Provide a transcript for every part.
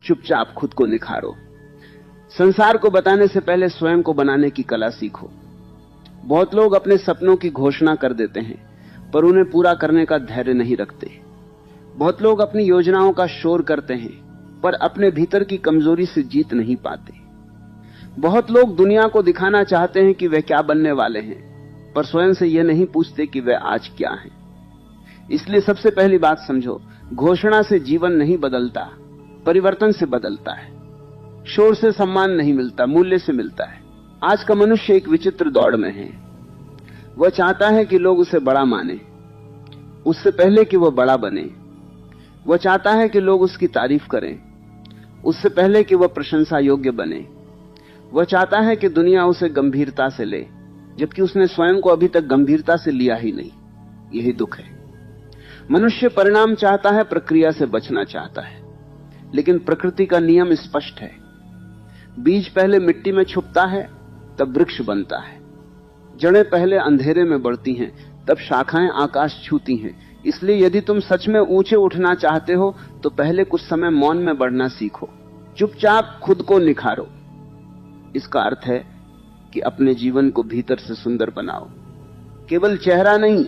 चुपचाप खुद को निखारो। संसार को बताने से पहले स्वयं को बनाने की कला सीखो। बहुत लोग अपने सपनों की घोषणा कर देते हैं, पर उन्हें पूरा करने का धैर्य नहीं रखते। बहुत लोग अपनी योजनाओं का शोर करते हैं, पर अपने भीतर की कमजोरी से जीत नहीं पाते। बहुत लोग दुनिया को दिखाना चाहते हैं कि वे क्या बनने वाले हैं, पर स्वयं से यह नहीं पूछते कि वे आज क्या हैं। इसलिए सबसे पहली बात समझो, घोषणा से जीवन नहीं बदलता, परिवर्तन से बदलता है। शोर से सम्मान नहीं मिलता, मूल्य से मिलता है। आज का मनुष्य एक विचित्र दौड़ में है। वह चाहता है कि लोग उसे बड़ा माने, उससे पहले कि वह बड़ा बने। वह चाहता है कि लोग उसकी तारीफ करें, उससे पहले कि वह प्रशंसा योग्य बने। वह चाहता है कि दुनिया उसे गंभीरता से ले, जबकि उसने स्वयं को अभी तक गंभीरता से लिया ही नहीं। यही दुख है। मनुष्य परिणाम चाहता है, प्रक्रिया से बचना चाहता है। लेकिन प्रकृति का नियम स्पष्ट है। बीज पहले मिट्टी में छुपता है, तब वृक्ष बनता है। जड़ें पहले अंधेरे में बढ़ती हैं, तब शाखाएं आकाश छूती हैं। इसलिए यदि तुम सच में ऊंचे उठना चाहते हो, तो पहले कुछ समय मौन में बढ़ना सीखो। चुपचाप खुद को निखारो। इसका अर्थ है कि अपने जीवन को भीतर से सुंदर बनाओ। केवल चेहरा नहीं,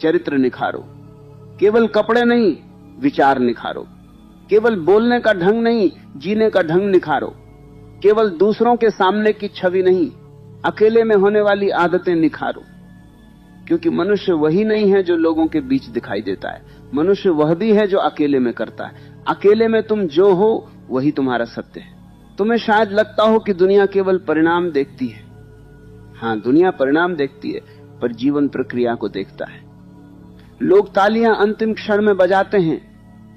चरित्र निखारो। केवल कपड़े नहीं, विचार निखारो। केवल बोलने का ढंग नहीं, जीने का ढंग निखारो। केवल दूसरों के सामने की छवि नहीं, अकेले में होने वाली आदतें निखारो। क्योंकि मनुष्य वही नहीं है जो लोगों के बीच दिखाई देता है। मनुष्य वह भी है जो अकेले में करता है। अकेले में तुम जो हो वही तुम्हारा सत्य है। तुम्हें शायद लगता हो कि दुनिया केवल परिणाम देखती है। हां, दुनिया परिणाम देखती है, पर जीवन प्रक्रिया को देखता है। लोग तालियां अंतिम क्षण में बजाते हैं,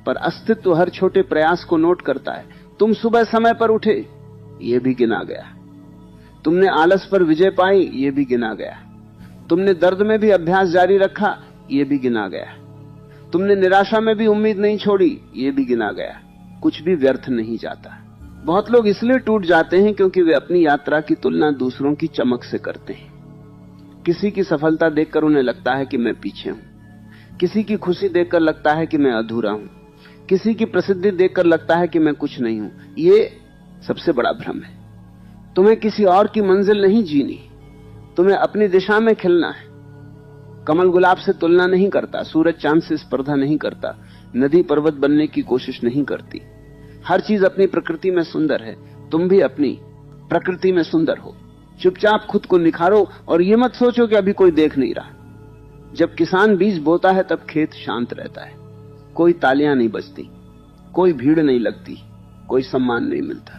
पर अस्तित्व हर छोटे प्रयास को नोट करता है। तुम सुबह समय पर उठे, यह भी गिना गया। तुमने आलस पर विजय पाई, यह भी गिना गया। तुमने दर्द में भी अभ्यास जारी रखा, यह भी गिना गया। तुमने निराशा में भी उम्मीद नहीं छोड़ी, यह भी गिना गया। कुछ भी व्यर्थ नहीं जाता। बहुत लोग इसलिए टूट जाते हैं क्योंकि वे अपनी यात्रा की तुलना दूसरों की चमक से करते हैं। किसी की सफलता देखकर उन्हें लगता है कि मैं पीछे हूं। किसी की खुशी देखकर लगता है कि मैं अधूरा हूं। किसी की प्रसिद्धि देखकर लगता है कि मैं कुछ नहीं हूं। ये सबसे बड़ा भ्रम है। तुम्हें किसी और की मंजिल नहीं जीनी, तुम्हें अपनी दिशा में खिलना है। कमल गुलाब से तुलना नहीं करता, सूरज चांद से स्पर्धा नहीं करता, नदी पर्वत बनने की कोशिश नहीं करती। हर चीज अपनी प्रकृति में सुंदर है। तुम भी अपनी प्रकृति में सुंदर हो। चुपचाप खुद को निखारो और ये मत सोचो कि अभी कोई देख नहीं रहा। जब किसान बीज बोता है तब खेत शांत रहता है। कोई तालियां नहीं बजती, कोई भीड़ नहीं लगती, कोई सम्मान नहीं मिलता।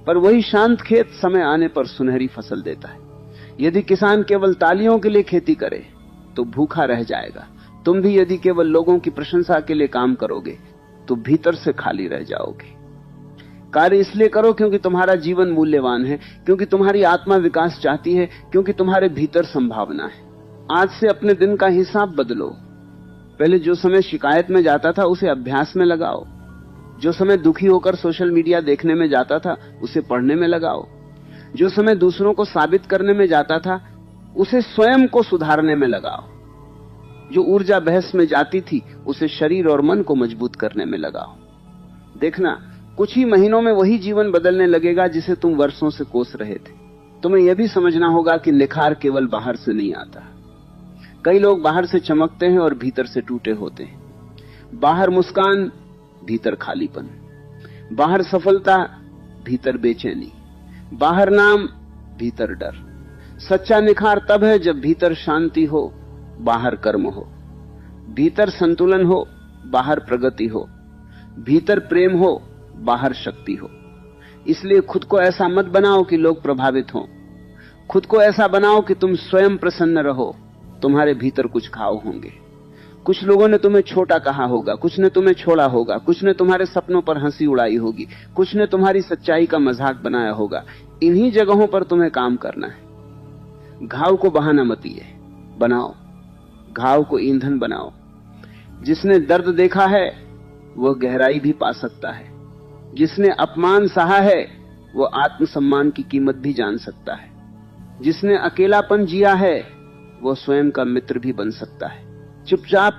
पर वही शांत खेत समय आने पर सुनहरी फसल देता है। यदि किसान केवल तालियों के लिए खेती करे तो भूखा रह जाएगा। तुम भी यदि केवल लोगों की प्रशंसा के लिए काम करोगे तो भीतर से खाली रह जाओगे। कार्य इसलिए करो क्योंकि तुम्हारा जीवन मूल्यवान है, क्योंकि तुम्हारी आत्मा विकास चाहती है, क्योंकि तुम्हारे भीतर संभावना है। आज से अपने दिन का हिसाब बदलो। पहले जो समय शिकायत में जाता था उसे अभ्यास में लगाओ। जो समय दुखी होकर सोशल मीडिया देखने में जाता था उसे पढ़ने में लगाओ। जो समय दूसरों को साबित करने में जाता था उसे स्वयं को सुधारने में लगाओ। जो ऊर्जा बहस में जाती थी उसे शरीर और मन को मजबूत करने में लगाओ। देखना, कुछ ही महीनों में वही जीवन बदलने लगेगा जिसे तुम वर्षों से कोस रहे थे। तुम्हें यह भी समझना होगा कि निखार केवल बाहर से नहीं आता। कई लोग बाहर से चमकते हैं और भीतर से टूटे होते हैं। बाहर मुस्कान, भीतर खालीपन। बाहर सफलता, भीतर बेचैनी। बाहर नाम, भीतर डर। सच्चा निखार तब है जब भीतर शांति हो, बाहर कर्म हो। भीतर संतुलन हो, बाहर प्रगति हो। भीतर प्रेम हो, बाहर शक्ति हो। इसलिए खुद को ऐसा मत बनाओ कि लोग प्रभावित हों। खुद को ऐसा बनाओ कि तुम स्वयं प्रसन्न रहो। तुम्हारे भीतर कुछ घाव होंगे। कुछ लोगों ने तुम्हें छोटा कहा होगा, कुछ ने तुम्हें छोड़ा होगा, कुछ ने तुम्हारे सपनों पर हंसी उड़ाई होगी, कुछ ने तुम्हारी सच्चाई का मजाक बनाया होगा। इन्हीं जगहों पर तुम्हें काम करना है। घाव को बहाना मत बनाओ, घाव को ईंधन बनाओ। जिसने दर्द देखा है वह गहराई भी पा सकता है। जिसने अपमान सहा है वह आत्मसम्मान की कीमत भी जान सकता है। जिसने अकेलापन जिया है वह स्वयं का मित्र भी बन सकता है। चुपचाप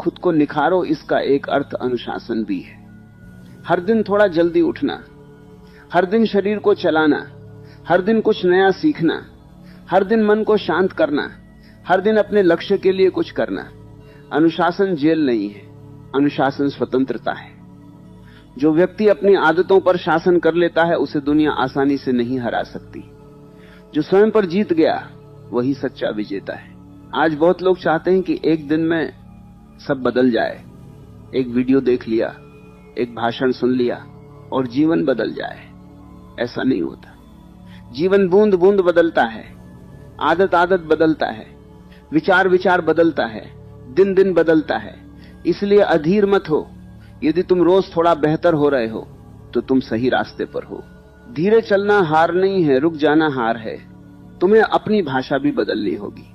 खुद को निखारो, इसका एक अर्थ अनुशासन भी है। हर दिन थोड़ा जल्दी उठना, हर दिन शरीर को चलाना, हर दिन कुछ नया सीखना, हर दिन मन को शांत करना, हर दिन अपने लक्ष्य के लिए कुछ करना। अनुशासन जेल नहीं है, अनुशासन स्वतंत्रता है। जो व्यक्ति अपनी आदतों पर शासन कर लेता है उसे दुनिया आसानी से नहीं हरा सकती। जो स्वयं पर जीत गया वही सच्चा विजेता है। आज बहुत लोग चाहते हैं कि एक दिन में सब बदल जाए, एक वीडियो देख लिया, एक भाषण सुन लिया और जीवन बदल जाए। ऐसा नहीं होता। जीवन बूंद बूंद बदलता है, आदत आदत बदलता है, विचार विचार बदलता है, दिन दिन बदलता है। इसलिए अधीर मत हो। यदि तुम रोज थोड़ा बेहतर हो रहे हो तो तुम सही रास्ते पर हो। धीरे चलना हार नहीं है, रुक जाना हार है। तुम्हें अपनी भाषा भी बदलनी होगी।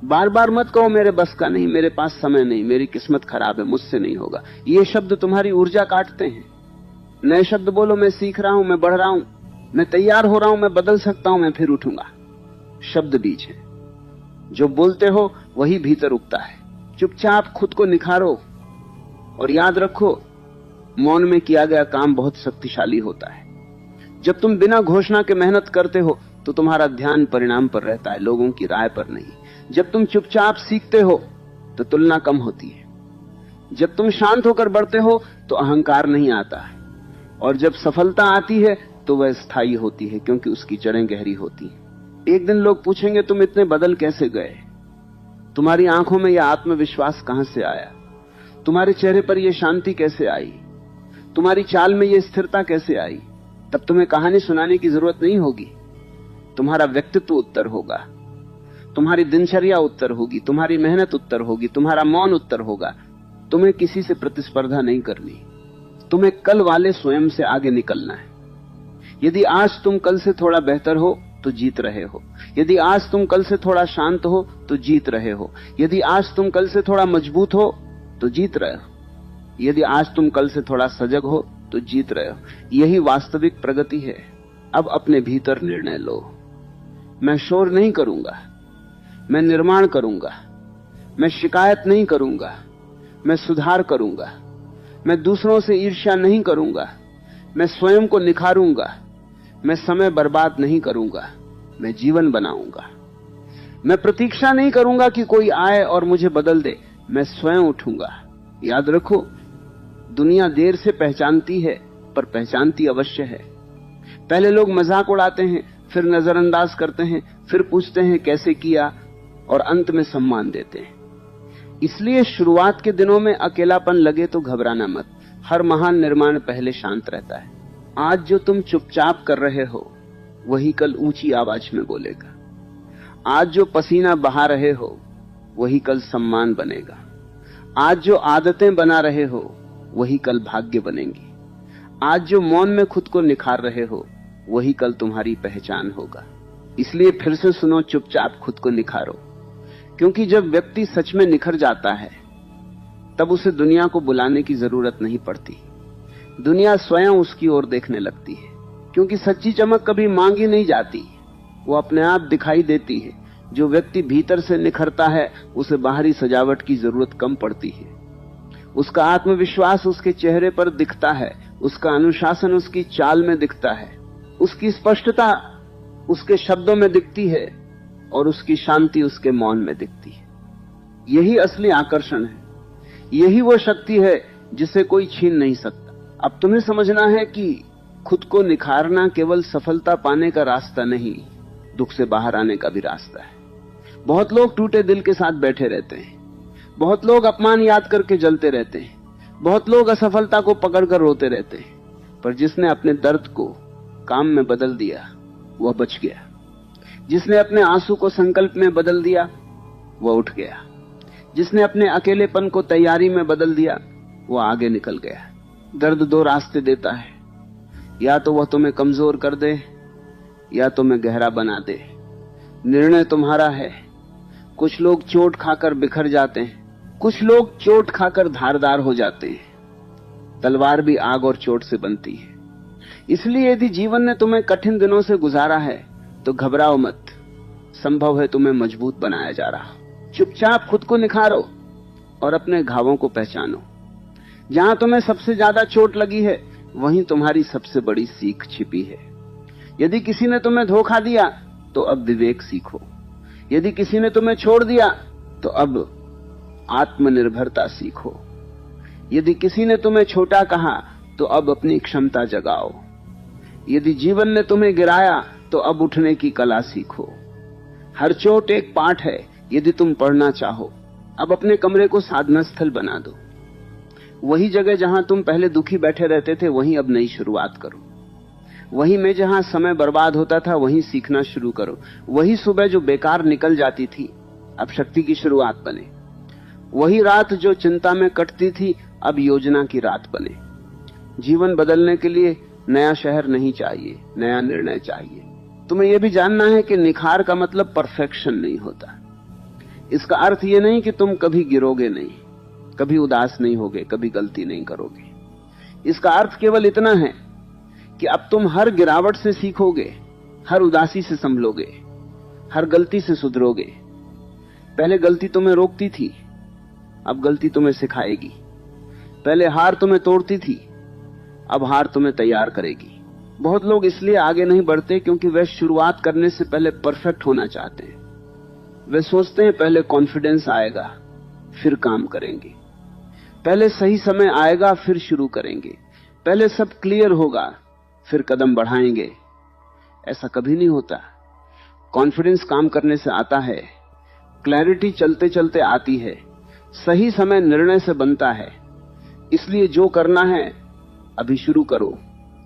बार बार मत कहो मेरे बस का नहीं, मेरे पास समय नहीं, मेरी किस्मत खराब है, मुझसे नहीं होगा। ये शब्द तुम्हारी ऊर्जा काटते हैं। नए शब्द बोलो, मैं सीख रहा हूं, मैं बढ़ रहा हूं, मैं तैयार हो रहा हूं, मैं बदल सकता हूं, मैं फिर उठूंगा। शब्द बीज है, जो बोलते हो वही भीतर उगता है। चुपचाप खुद को निखारो और याद रखो, मौन में किया गया काम बहुत शक्तिशाली होता है। जब तुम बिना घोषणा के मेहनत करते हो तो तुम्हारा ध्यान परिणाम पर रहता है, लोगों की राय पर नहीं। जब तुम चुपचाप सीखते हो तो तुलना कम होती है। जब तुम शांत होकर बढ़ते हो तो अहंकार नहीं आता है। और जब सफलता आती है तो वह स्थायी होती है, क्योंकि उसकी जड़ें गहरी होती हैं। एक दिन लोग पूछेंगे तुम इतने बदल कैसे गए? तुम्हारी आंखों में यह आत्मविश्वास कहां से आया? तुम्हारे चेहरे पर यह शांति कैसे आई? तुम्हारी चाल में यह स्थिरता कैसे आई? तब तुम्हें कहानी सुनाने की जरूरत नहीं होगी। तुम्हारा व्यक्तित्व उत्तर होगा, तुम्हारी दिनचर्या उत्तर होगी, तुम्हारी मेहनत उत्तर होगी, तुम्हारा मौन उत्तर होगा। तुम्हें किसी से प्रतिस्पर्धा नहीं करनी, तुम्हें कल वाले स्वयं से आगे निकलना है। यदि आज तुम कल से थोड़ा बेहतर हो तो जीत रहे हो। यदि आज तुम कल से थोड़ा शांत हो तो जीत रहे हो। यदि आज तुम कल से थोड़ा मजबूत हो तो जीत रहे हो। यदि आज तुम कल से थोड़ा सजग हो तो जीत रहे हो। यही वास्तविक प्रगति है। अब अपने भीतर निर्णय लो। मैं शोर नहीं करूंगा, मैं निर्माण करूंगा। मैं शिकायत नहीं करूंगा, मैं सुधार करूंगा। मैं दूसरों से ईर्ष्या नहीं करूंगा, मैं स्वयं को निखारूंगा। मैं समय बर्बाद नहीं करूंगा, मैं जीवन बनाऊंगा। मैं प्रतीक्षा नहीं करूंगा कि कोई आए और मुझे बदल दे, मैं स्वयं उठूंगा। याद रखो, दुनिया देर से पहचानती है पर पहचानती अवश्य है। पहले लोग मजाक उड़ाते हैं, फिर नजरअंदाज करते हैं, फिर पूछते हैं कैसे किया, और अंत में सम्मान देते हैं। इसलिए शुरुआत के दिनों में अकेलापन लगे तो घबराना मत। हर महान निर्माण पहले शांत रहता है। आज जो तुम चुपचाप कर रहे हो वही कल ऊंची आवाज में बोलेगा। आज जो पसीना बहा रहे हो वही कल सम्मान बनेगा। आज जो आदतें बना रहे हो वही कल भाग्य बनेंगी। आज जो मौन में खुद को निखार रहे हो वही कल तुम्हारी पहचान होगा। इसलिए फिर से सुनो, चुपचाप खुद को निखारो। क्योंकि जब व्यक्ति सच में निखर जाता है तब उसे दुनिया को बुलाने की जरूरत नहीं पड़ती। दुनिया स्वयं उसकी ओर देखने लगती है। क्योंकि सच्ची चमक कभी मांगी नहीं जाती, वो अपने आप दिखाई देती है। जो व्यक्ति भीतर से निखरता है उसे बाहरी सजावट की जरूरत कम पड़ती है। उसका आत्मविश्वास उसके चेहरे पर दिखता है, उसका अनुशासन उसकी चाल में दिखता है, उसकी स्पष्टता उसके शब्दों में दिखती है और उसकी शांति उसके मौन में दिखती है। यही असली आकर्षण है, यही वो शक्ति है जिसे कोई छीन नहीं सकता। अब तुम्हें समझना है कि खुद को निखारना केवल सफलता पाने का रास्ता नहीं, दुख से बाहर आने का भी रास्ता है। बहुत लोग टूटे दिल के साथ बैठे रहते हैं, बहुत लोग अपमान याद करके जलते रहते हैं, बहुत लोग असफलता को पकड़कर रोते रहते हैं। पर जिसने अपने दर्द को काम में बदल दिया वह बच गया। जिसने अपने आंसू को संकल्प में बदल दिया वह उठ गया। जिसने अपने अकेलेपन को तैयारी में बदल दिया वह आगे निकल गया। दर्द दो रास्ते देता है, या तो वह तुम्हें कमजोर कर दे या तुम्हें गहरा बना दे। निर्णय तुम्हारा है। कुछ लोग चोट खाकर बिखर जाते हैं, कुछ लोग चोट खाकर धारदार हो जाते हैं। तलवार भी आग और चोट से बनती है। इसलिए यदि जीवन ने तुम्हें कठिन दिनों से गुजारा है तो घबराओ मत, संभव है तुम्हें मजबूत बनाया जा रहा। चुपचाप खुद को निखारो और अपने घावों को पहचानो। जहां तुम्हें सबसे ज्यादा चोट लगी है वहीं तुम्हारी सबसे बड़ी सीख छिपी है। यदि किसी ने तुम्हें धोखा दिया तो अब विवेक सीखो। यदि किसी ने तुम्हें छोड़ दिया तो अब आत्मनिर्भरता सीखो। यदि किसी ने तुम्हें छोटा कहा तो अब अपनी क्षमता जगाओ। यदि जीवन ने तुम्हें गिराया तो अब उठने की कला सीखो। हर चोट एक पाठ है। यदि तुम पढ़ना चाहो अब अपने कमरे को साधना स्थल बना दो। वही जगह जहां तुम पहले दुखी बैठे रहते थे वहीं अब नई शुरुआत करो। वही में जहां समय बर्बाद होता था वहीं सीखना शुरू करो। वही सुबह जो बेकार निकल जाती थी अब शक्ति की शुरुआत बने। वही रात जो चिंता में कटती थी अब योजना की रात बने। जीवन बदलने के लिए नया शहर नहीं चाहिए, नया निर्णय चाहिए। तुम्हें यह भी जानना है कि निखार का मतलब परफेक्शन नहीं होता। इसका अर्थ यह नहीं कि तुम कभी गिरोगे नहीं, कभी उदास नहीं होगे, कभी गलती नहीं करोगे। इसका अर्थ केवल इतना है कि अब तुम हर गिरावट से सीखोगे, हर उदासी से संभलोगे, हर गलती से सुधरोगे। पहले गलती तुम्हें रोकती थी, अब गलती तुम्हें सिखाएगी। पहले हार तुम्हें तोड़ती थी, अब हार तुम्हें तैयार करेगी। बहुत लोग इसलिए आगे नहीं बढ़ते क्योंकि वे शुरुआत करने से पहले परफेक्ट होना चाहते हैं। वे सोचते हैं पहले कॉन्फिडेंस आएगा फिर काम करेंगे, पहले सही समय आएगा फिर शुरू करेंगे, पहले सब क्लियर होगा फिर कदम बढ़ाएंगे। ऐसा कभी नहीं होता। कॉन्फिडेंस काम करने से आता है, क्लैरिटी चलते चलते आती है, सही समय निर्णय से बनता है। इसलिए जो करना है अभी शुरू करो।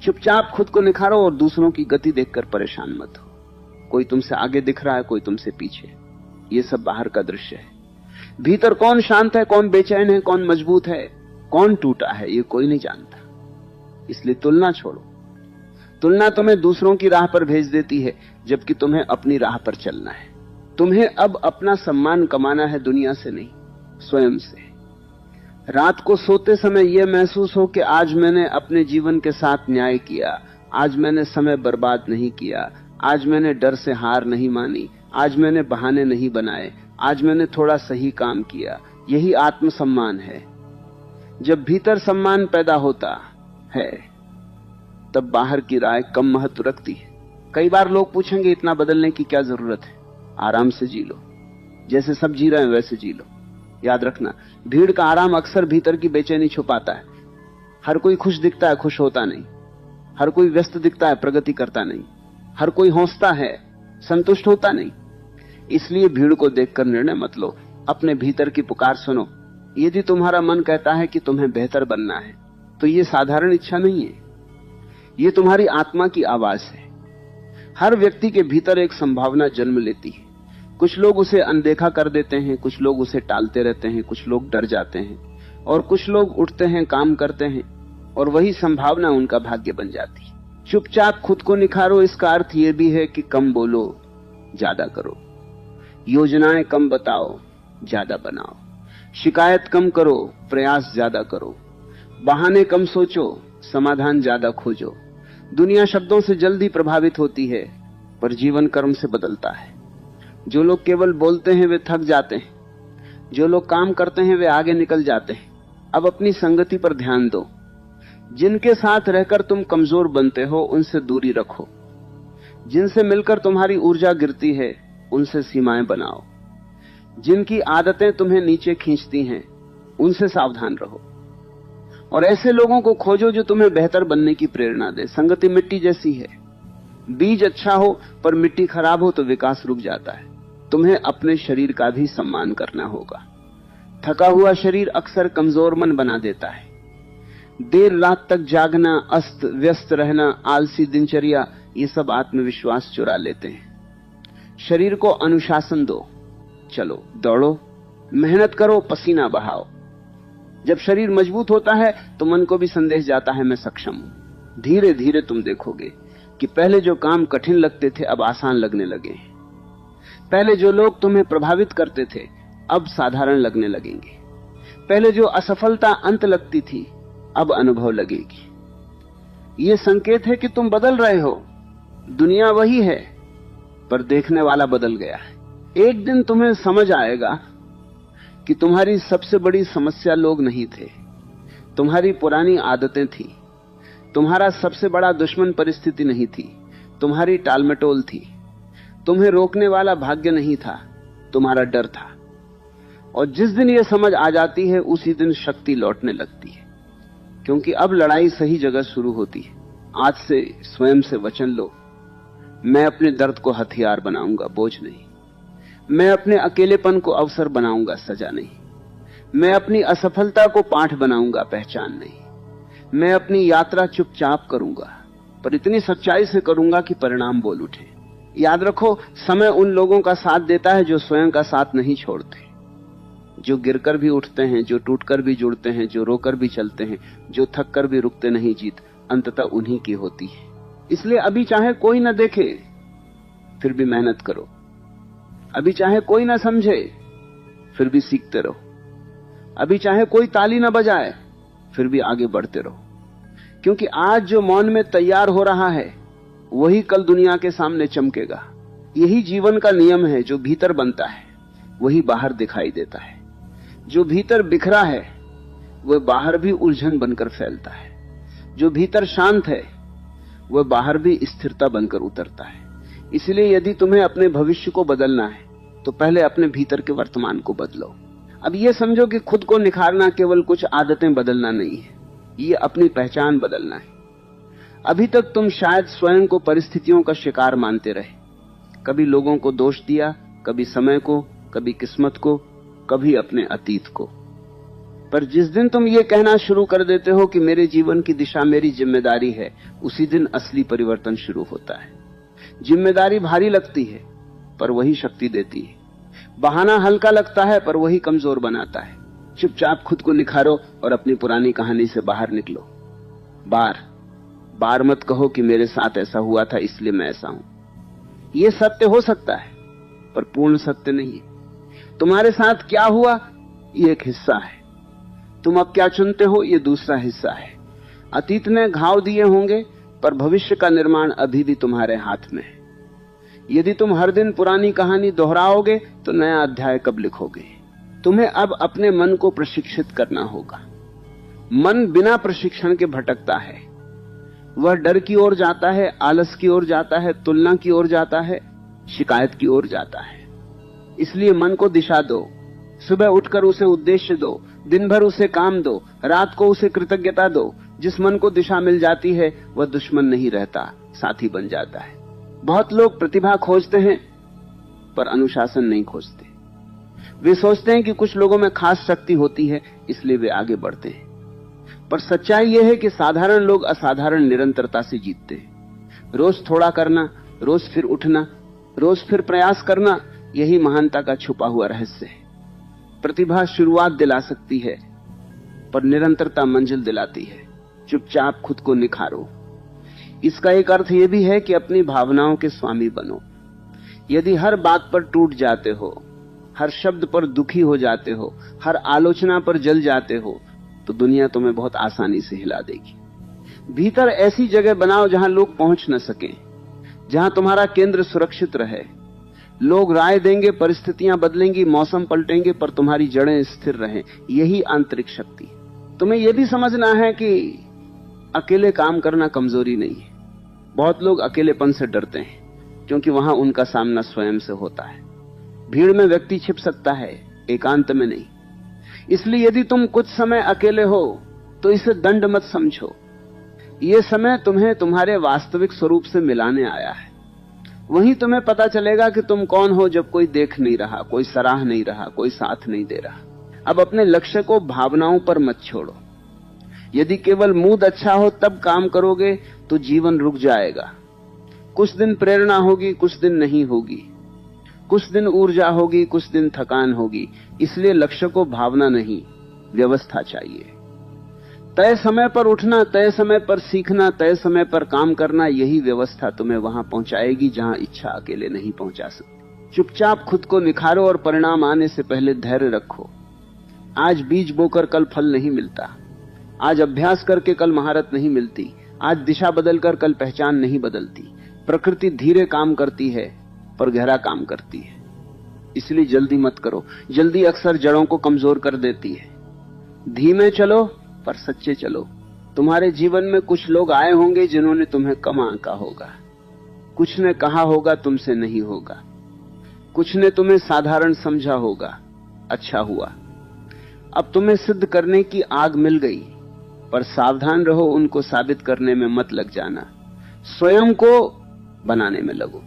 चुपचाप खुद को निखारो और दूसरों की गति देखकर परेशान मत हो। कोई तुमसे आगे दिख रहा है, कोई तुमसे पीछे, ये सब बाहर का दृश्य है। भीतर कौन शांत है, कौन बेचैन है, कौन मजबूत है, कौन टूटा है, ये कोई नहीं जानता। इसलिए तुलना छोड़ो। तुलना तुम्हें दूसरों की राह पर भेज देती है जबकि तुम्हें अपनी राह पर चलना है। तुम्हें अब अपना सम्मान कमाना है दुनिया से नहीं, स्वयं से। रात को सोते समय यह महसूस हो कि आज मैंने अपने जीवन के साथ न्याय किया, आज मैंने समय बर्बाद नहीं किया, आज मैंने डर से हार नहीं मानी, आज मैंने बहाने नहीं बनाए, आज मैंने थोड़ा सही काम किया। यही आत्मसम्मान है। जब भीतर सम्मान पैदा होता है तब बाहर की राय कम महत्व रखती है। कई बार लोग पूछेंगे इतना बदलने की क्या जरूरत है, आराम से जी लो, जैसे सब जी रहे हैं वैसे जी लो। याद रखना, भीड़ का आराम अक्सर भीतर की बेचैनी छुपाता है। हर कोई खुश दिखता है, खुश होता नहीं। हर कोई व्यस्त दिखता है, प्रगति करता नहीं। हर कोई हौसता है, संतुष्ट होता नहीं। इसलिए भीड़ को देखकर निर्णय मत लो, अपने भीतर की पुकार सुनो। यदि तुम्हारा मन कहता है कि तुम्हें बेहतर बनना है तो यह साधारण इच्छा नहीं है, यह तुम्हारी आत्मा की आवाज है। हर व्यक्ति के भीतर एक संभावना जन्म लेती है। कुछ लोग उसे अनदेखा कर देते हैं, कुछ लोग उसे टालते रहते हैं, कुछ लोग डर जाते हैं और कुछ लोग उठते हैं, काम करते हैं और वही संभावना उनका भाग्य बन जाती है। चुपचाप खुद को निखारो, इसका अर्थ यह भी है कि कम बोलो, ज्यादा करो। योजनाएं कम बताओ, ज्यादा बनाओ। शिकायत कम करो, प्रयास ज्यादा करो। बहाने कम सोचो, समाधान ज्यादा खोजो। दुनिया शब्दों से जल्दी प्रभावित होती है पर जीवन कर्म से बदलता है। जो लोग केवल बोलते हैं वे थक जाते हैं, जो लोग काम करते हैं वे आगे निकल जाते हैं। अब अपनी संगति पर ध्यान दो। जिनके साथ रहकर तुम कमजोर बनते हो उनसे दूरी रखो। जिनसे मिलकर तुम्हारी ऊर्जा गिरती है उनसे सीमाएं बनाओ। जिनकी आदतें तुम्हें नीचे खींचती हैं उनसे सावधान रहो और ऐसे लोगों को खोजो जो तुम्हें बेहतर बनने की प्रेरणा दे। संगति मिट्टी जैसी है, बीज अच्छा हो पर मिट्टी खराब हो तो विकास रुक जाता है। तुम्हें अपने शरीर का भी सम्मान करना होगा। थका हुआ शरीर अक्सर कमजोर मन बना देता है। देर रात तक जागना, अस्त व्यस्त रहना, आलसी दिनचर्या, ये सब आत्मविश्वास चुरा लेते हैं। शरीर को अनुशासन दो, चलो, दौड़ो, मेहनत करो, पसीना बहाओ। जब शरीर मजबूत होता है तो मन को भी संदेश जाता है मैं सक्षम हूं। धीरे धीरे तुम देखोगे कि पहले जो काम कठिन लगते थे अब आसान लगने लगे। पहले जो लोग तुम्हें प्रभावित करते थे अब साधारण लगने लगेंगे। पहले जो असफलता अंत लगती थी अब अनुभव लगेगी। यह संकेत है कि तुम बदल रहे हो। दुनिया वही है पर देखने वाला बदल गया है। एक दिन तुम्हें समझ आएगा कि तुम्हारी सबसे बड़ी समस्या लोग नहीं थे, तुम्हारी पुरानी आदतें थी। तुम्हारा सबसे बड़ा दुश्मन परिस्थिति नहीं थी, तुम्हारी टालमटोल थी। तुम्हें रोकने वाला भाग्य नहीं था, तुम्हारा डर था। और जिस दिन यह समझ आ जाती है उसी दिन शक्ति लौटने लगती है, क्योंकि अब लड़ाई सही जगह शुरू होती है। आज से स्वयं से वचन लो, मैं अपने दर्द को हथियार बनाऊंगा, बोझ नहीं। मैं अपने अकेलेपन को अवसर बनाऊंगा, सजा नहीं। मैं अपनी असफलता को पाठ बनाऊंगा, पहचान नहीं। मैं अपनी यात्रा चुपचाप करूंगा, पर इतनी सच्चाई से करूंगा कि परिणाम बोल उठे। याद रखो, समय उन लोगों का साथ देता है जो स्वयं का साथ नहीं छोड़ते, जो गिरकर भी उठते हैं, जो टूटकर भी जुड़ते हैं, जो रोकर भी चलते हैं, जो थक कर भी रुकते नहीं। जीत अंततः उन्हीं की होती है। इसलिए अभी चाहे कोई न देखे फिर भी मेहनत करो, अभी चाहे कोई न समझे फिर भी सीखते रहो, अभी चाहे कोई ताली न बजाए फिर भी आगे बढ़ते रहो। क्योंकि आज जो मौन में तैयार हो रहा है वही कल दुनिया के सामने चमकेगा। यही जीवन का नियम है, जो भीतर बनता है वही बाहर दिखाई देता है। जो भीतर बिखरा है वह बाहर भी उलझन बनकर फैलता है। जो भीतर शांत है वह बाहर भी स्थिरता बनकर उतरता है। इसलिए यदि तुम्हें अपने भविष्य को बदलना है तो पहले अपने भीतर के वर्तमान को बदलो। अब यह समझो कि खुद को निखारना केवल कुछ आदतें बदलना नहीं है, ये अपनी पहचान बदलना है। अभी तक तुम शायद स्वयं को परिस्थितियों का शिकार मानते रहे, कभी लोगों को दोष दिया, कभी समय को, कभी किस्मत को, कभी अपने अतीत को। पर जिस दिन तुम ये कहना शुरू कर देते हो कि मेरे जीवन की दिशा मेरी जिम्मेदारी है, उसी दिन असली परिवर्तन शुरू होता है। जिम्मेदारी भारी लगती है पर वही शक्ति देती है। बहाना हल्का लगता है पर वही कमजोर बनाता है। चुपचाप खुद को निखारो और अपनी पुरानी कहानी से बाहर निकलो। बार मत कहो कि मेरे साथ ऐसा हुआ था इसलिए मैं ऐसा हूं। यह सत्य हो सकता है पर पूर्ण सत्य नहीं है। तुम्हारे साथ क्या हुआ ये एक हिस्सा है, तुम अब क्या चुनते हो ये दूसरा हिस्सा है। अतीत ने घाव दिए होंगे पर भविष्य का निर्माण अभी भी तुम्हारे हाथ में है। यदि तुम हर दिन पुरानी कहानी दोहराओगे तो नया अध्याय कब लिखोगे? तुम्हें अब अपने मन को प्रशिक्षित करना होगा। मन बिना प्रशिक्षण के भटकता है। वह डर की ओर जाता है, आलस की ओर जाता है, तुलना की ओर जाता है, शिकायत की ओर जाता है। इसलिए मन को दिशा दो। सुबह उठकर उसे उद्देश्य दो, दिन भर उसे काम दो, रात को उसे कृतज्ञता दो। जिस मन को दिशा मिल जाती है वह दुश्मन नहीं रहता, साथी बन जाता है। बहुत लोग प्रतिभा खोजते हैं पर अनुशासन नहीं खोजते। वे सोचते हैं कि कुछ लोगों में खास शक्ति होती है इसलिए वे आगे बढ़ते हैं, पर सच्चाई यह है कि साधारण लोग असाधारण निरंतरता से जीतते हैं। रोज थोड़ा करना, रोज फिर उठना, रोज फिर प्रयास करना, यही महानता का छुपा हुआ रहस्य है। प्रतिभा शुरुआत दिला सकती है पर निरंतरता मंजिल दिलाती है। चुपचाप खुद को निखारो। इसका एक अर्थ यह भी है कि अपनी भावनाओं के स्वामी बनो। यदि हर बात पर टूट जाते हो, हर शब्द पर दुखी हो जाते हो, हर आलोचना पर जल जाते हो, तो दुनिया तुम्हें बहुत आसानी से हिला देगी। भीतर ऐसी जगह बनाओ जहां लोग पहुंच न सकें, जहां तुम्हारा केंद्र सुरक्षित रहे। लोग राय देंगे, परिस्थितियां बदलेंगी, मौसम पलटेंगे, पर तुम्हारी जड़ें स्थिर रहें। यही आंतरिक शक्ति। तुम्हें यह भी समझना है कि अकेले काम करना कमजोरी नहीं है। बहुत लोग अकेलेपन से डरते हैं क्योंकि वहां उनका सामना स्वयं से होता है। भीड़ में व्यक्ति छिप सकता है, एकांत में नहीं। इसलिए यदि तुम कुछ समय अकेले हो तो इसे दंड मत समझो। यह समय तुम्हें तुम्हारे वास्तविक स्वरूप से मिलाने आया है। वहीं तुम्हें पता चलेगा कि तुम कौन हो जब कोई देख नहीं रहा, कोई सराह नहीं रहा, कोई साथ नहीं दे रहा। अब अपने लक्ष्य को भावनाओं पर मत छोड़ो। यदि केवल मूड अच्छा हो तब काम करोगे तो जीवन रुक जाएगा। कुछ दिन प्रेरणा होगी, कुछ दिन नहीं होगी, कुछ दिन ऊर्जा होगी, कुछ दिन थकान होगी। इसलिए लक्ष्य को भावना नहीं, व्यवस्था चाहिए। तय समय पर उठना, तय समय पर सीखना, तय समय पर काम करना, यही व्यवस्था तुम्हें वहां पहुंचाएगी जहां इच्छा अकेले नहीं पहुंचा सकती। चुपचाप खुद को निखारो और परिणाम आने से पहले धैर्य रखो। आज बीज बोकर कल फल नहीं मिलता। आज अभ्यास करके कल महारत नहीं मिलती। आज दिशा बदलकर कल पहचान नहीं बदलती। प्रकृति धीरे काम करती है पर गहरा काम करती है। इसलिए जल्दी मत करो। जल्दी अक्सर जड़ों को कमजोर कर देती है। धीमे चलो पर सच्चे चलो। तुम्हारे जीवन में कुछ लोग आए होंगे जिन्होंने तुम्हें कम आंका होगा, कुछ ने कहा होगा तुमसे नहीं होगा, कुछ ने तुम्हें साधारण समझा होगा, अच्छा हुआ। अब तुम्हें सिद्ध करने की आग मिल गई, पर सावधान रहो, उनको साबित करने में मत लग जाना। स्वयं को बनाने में लगो।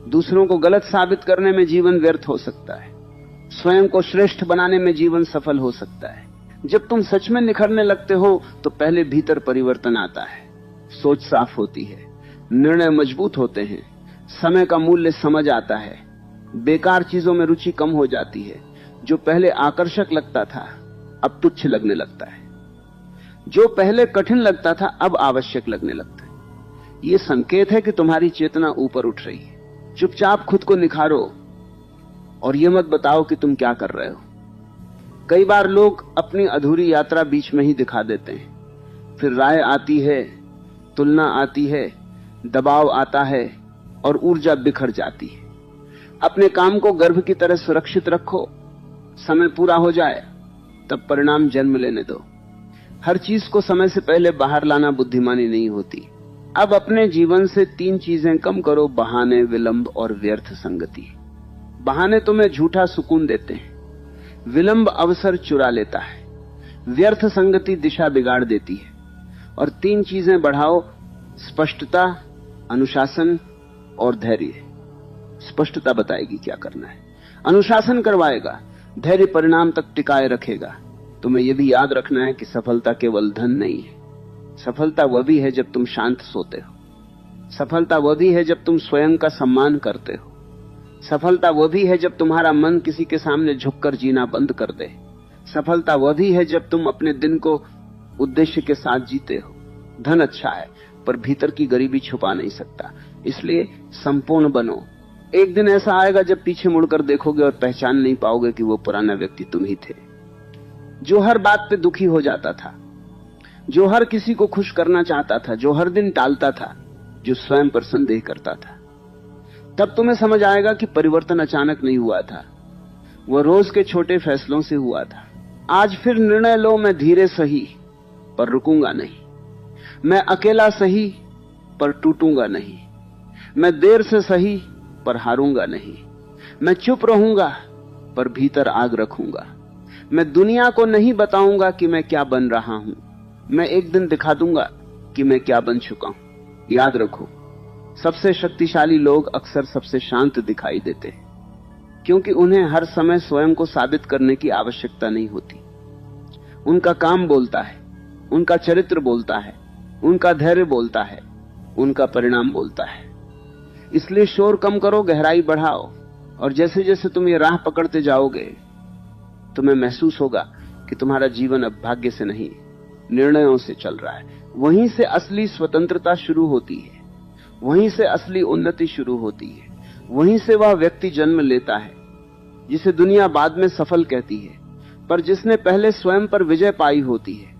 दूसरों को गलत साबित करने में जीवन व्यर्थ हो सकता है, स्वयं को श्रेष्ठ बनाने में जीवन सफल हो सकता है। जब तुम सच में निखरने लगते हो तो पहले भीतर परिवर्तन आता है, सोच साफ होती है, निर्णय मजबूत होते हैं, समय का मूल्य समझ आता है, बेकार चीजों में रुचि कम हो जाती है। जो पहले आकर्षक लगता था अब तुच्छ लगने लगता है, जो पहले कठिन लगता था अब आवश्यक लगने लगता है। यह संकेत है कि तुम्हारी चेतना ऊपर उठ रही है। चुपचाप खुद को निखारो और यह मत बताओ कि तुम क्या कर रहे हो। कई बार लोग अपनी अधूरी यात्रा बीच में ही दिखा देते हैं, फिर राय आती है, तुलना आती है, दबाव आता है और ऊर्जा बिखर जाती है। अपने काम को गर्भ की तरह सुरक्षित रखो, समय पूरा हो जाए तब परिणाम जन्म लेने दो। हर चीज को समय से पहले बाहर लाना बुद्धिमानी नहीं होती। अब अपने जीवन से 3 चीजें कम करो: बहाने, विलंब और व्यर्थ संगति। बहाने तुम्हें झूठा सुकून देते हैं, विलंब अवसर चुरा लेता है, व्यर्थ संगति दिशा बिगाड़ देती है। और 3 चीजें बढ़ाओ: स्पष्टता, अनुशासन और धैर्य। स्पष्टता बताएगी क्या करना है, अनुशासन करवाएगा, धैर्य परिणाम तक टिकाए रखेगा। तुम्हें यह भी याद रखना है कि सफलता केवल धन नहीं है, सफलता वह भी है जब तुम शांत सोते हो, सफलता वह भी है जब तुम स्वयं का सम्मान करते हो, सफलता वह भी है जब तुम्हारा मन किसी के सामने झुककर जीना बंद कर दे, सफलता वह भी है जब तुम अपने दिन को उद्देश्य के साथ जीते हो। धन अच्छा है पर भीतर की गरीबी छुपा नहीं सकता, इसलिए संपूर्ण बनो। एक दिन ऐसा आएगा जब पीछे मुड़कर देखोगे और पहचान नहीं पाओगे कि वो पुराना व्यक्ति तुम ही थे, जो हर बात पे दुखी हो जाता था, जो हर किसी को खुश करना चाहता था, जो हर दिन टालता था, जो स्वयं पर संदेह करता था। तब तुम्हें समझ आएगा कि परिवर्तन अचानक नहीं हुआ था, वह रोज के छोटे फैसलों से हुआ था। आज फिर निर्णय लो, मैं धीरे सही पर रुकूंगा नहीं, मैं अकेला सही पर टूटूंगा नहीं, मैं देर से सही पर हारूंगा नहीं, मैं चुप रहूंगा पर भीतर आग रखूंगा, मैं दुनिया को नहीं बताऊंगा कि मैं क्या बन रहा हूं, मैं एक दिन दिखा दूंगा कि मैं क्या बन चुका हूं। याद रखो, सबसे शक्तिशाली लोग अक्सर सबसे शांत दिखाई देते हैं, क्योंकि उन्हें हर समय स्वयं को साबित करने की आवश्यकता नहीं होती। उनका काम बोलता है, उनका चरित्र बोलता है, उनका धैर्य बोलता है, उनका परिणाम बोलता है। इसलिए शोर कम करो, गहराई बढ़ाओ, और जैसे जैसे तुम ये राह पकड़ते जाओगे तुम्हें महसूस होगा कि तुम्हारा जीवन अब भाग्य से नहीं, निर्णयों से चल रहा है। वहीं से असली स्वतंत्रता शुरू होती है, वहीं से असली उन्नति शुरू होती है, वहीं से वह व्यक्ति जन्म लेता है जिसे दुनिया बाद में सफल कहती है, पर जिसने पहले स्वयं पर विजय पाई होती है।